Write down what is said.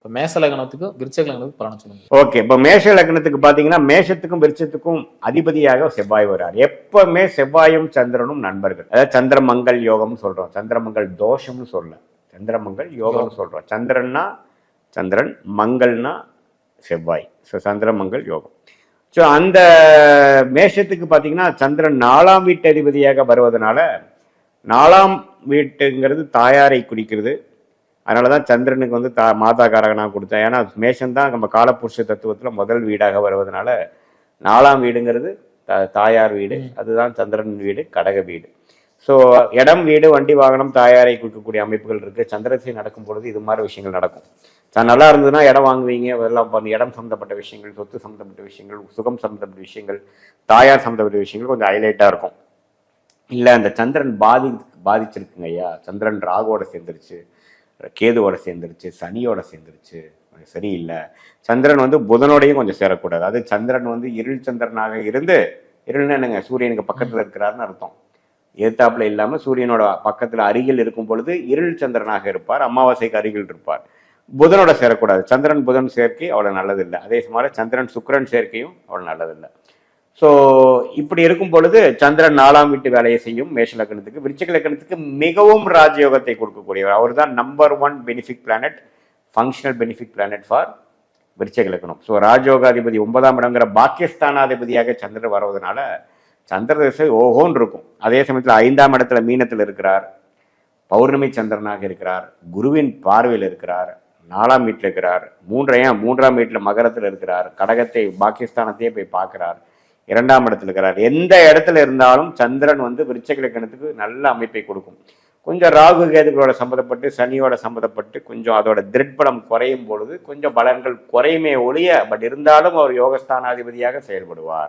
இப்போ மேஷ லக்னத்துக்கும் விருச்சக லக்னத்துக்கும் பலன் சொல்லுங்க. ஓகே, இப்போ மேஷ லக்னத்துக்கு பார்த்தீங்கன்னா மேஷத்துக்கும் விருச்சத்துக்கும் அதிபதியாக செவ்வாய் வர்றார். எப்பவுமே செவ்வாயும் சந்திரனும் நண்பர்கள். அதாவது சந்திரமங்கல் யோகம்னு சொல்றோம், சந்திரமங்கல் தோஷம்னு சொல்ல, சந்திரமங்கல் யோகம்னு சொல்றோம். சந்திரன்னா சந்திரன், மங்கள்னா செவ்வாய். ஸோ சந்திரமங்கல் யோகம். ஸோ அந்த மேஷத்துக்கு பார்த்தீங்கன்னா சந்திரன் 4ஆம் வீட்டு அதிபதியாக வருவதனால 4ஆம் வீட்டுங்கிறது தாயாரை குறிக்கிறது. அதனால தான் சந்திரனுக்கு வந்து மாதா காரகனாக கொடுத்தேன். ஏன்னா மேஷம் தான் நம்ம காலப்புருஷ தத்துவத்தில் முதல் வீடாக வருவதனால 4ஆம் வீடுங்கிறது தாயார் வீடு, அதுதான் சந்திரன் வீடு, கடக வீடு. ஸோ இடம், வீடு, வண்டி, வாகனம், தாயாரை குறிக்கக்கூடிய அமைப்புகள் இருக்குது. சந்திரத்தை நடக்கும் பொழுது இது மாதிரி விஷயங்கள் நடக்கும். நல்லா இருந்ததுன்னா இடம் வாங்குவீங்க, அதெல்லாம் அந்த இடம் சம்மந்தப்பட்ட விஷயங்கள், சொத்து சம்மந்தப்பட்ட விஷயங்கள், சுகம் சம்மந்தப்பட்ட விஷயங்கள், தாயார் சம்மந்தப்பட்ட விஷயங்கள் கொஞ்சம் ஹைலைட்டாக இருக்கும். இல்லை அந்த சந்திரன் பாதிச்சிருக்குங்க ஐயா, சந்திரன் ராகுவோட சேர்ந்துருச்சு, கேதுவோட சேர்ந்துருச்சு, சனியோட சேர்ந்துருச்சு, சரியில்லை. சந்திரன் வந்து புதனோடையும் கொஞ்சம் சேரக்கூடாது. அது சந்திரன் வந்து இருள் சந்திரனாக இருந்து, இருள்னு என்னங்க, சூரியனுக்கு பக்கத்தில் இருக்கிறாருன்னு அர்த்தம். ஏத்தாப்புல இல்லாமல் சூரியனோட பக்கத்தில் அருகில் இருக்கும் பொழுது இருள் சந்திரனாக இருப்பார், அமாவாசைக்கு அருகில் இருப்பார். புதனோட சேரக்கூடாது. சந்திரன் புதன் சேர்க்கை அவ்வளோ நல்லதில்லை. அதே மாதிரி சந்திரன் சுக்கிரன் சேர்க்கையும் அவ்வளோ நல்லதில்லை. ஸோ இப்படி இருக்கும் பொழுது சந்திரன் 4ஆம் வீட்டு வேலையை செய்யும் மேஷ லக்னத்துக்கு. விருச்சிக லக்னத்துக்கு மிகவும் ராஜயோகத்தை கொடுக்கக்கூடியவர். அவர் தான் number 1 benefic planet, functional benefic planet for விருச்சிக லக்னம். ஸோ ராஜயோகாதிபதி 9ஆம் இடங்கிற பாக்கியஸ்தானாதிபதியாக சந்திரன் வருவதனால சந்திர திசை ஓஹோன்னு இருக்கும். அதே சமயத்தில் 5ஆம் இடத்துல மீனத்தில் இருக்கிறார், பௌர்ணமி சந்திரனாக இருக்கிறார், குருவின் பார்வையில் இருக்கிறார், 4ஆம் வீட்டில் இருக்கிறார், 3ஆம் வீட்டில் மகரத்தில் இருக்கிறார், கடகத்தை பாகிஸ்தானத்தையே போய் பார்க்கிறார், 2ஆம் இடத்துல இருக்கிறார். எந்த இடத்துல இருந்தாலும் சந்திரன் வந்து விருச்சிக லக்னத்துக்கு நல்ல அமைப்பை கொடுக்கும். கொஞ்சம் ராகு கேதுகளோட சம்மந்தப்பட்டு, சனியோட சம்மந்தப்பட்டு கொஞ்சம் அதோட திருட்பலம் குறையும் பொழுது கொஞ்சம் பலன்கள் குறையுமே ஒழிய, பட் இருந்தாலும் அவர் யோகஸ்தானாதிபதியாக செயல்படுவார்.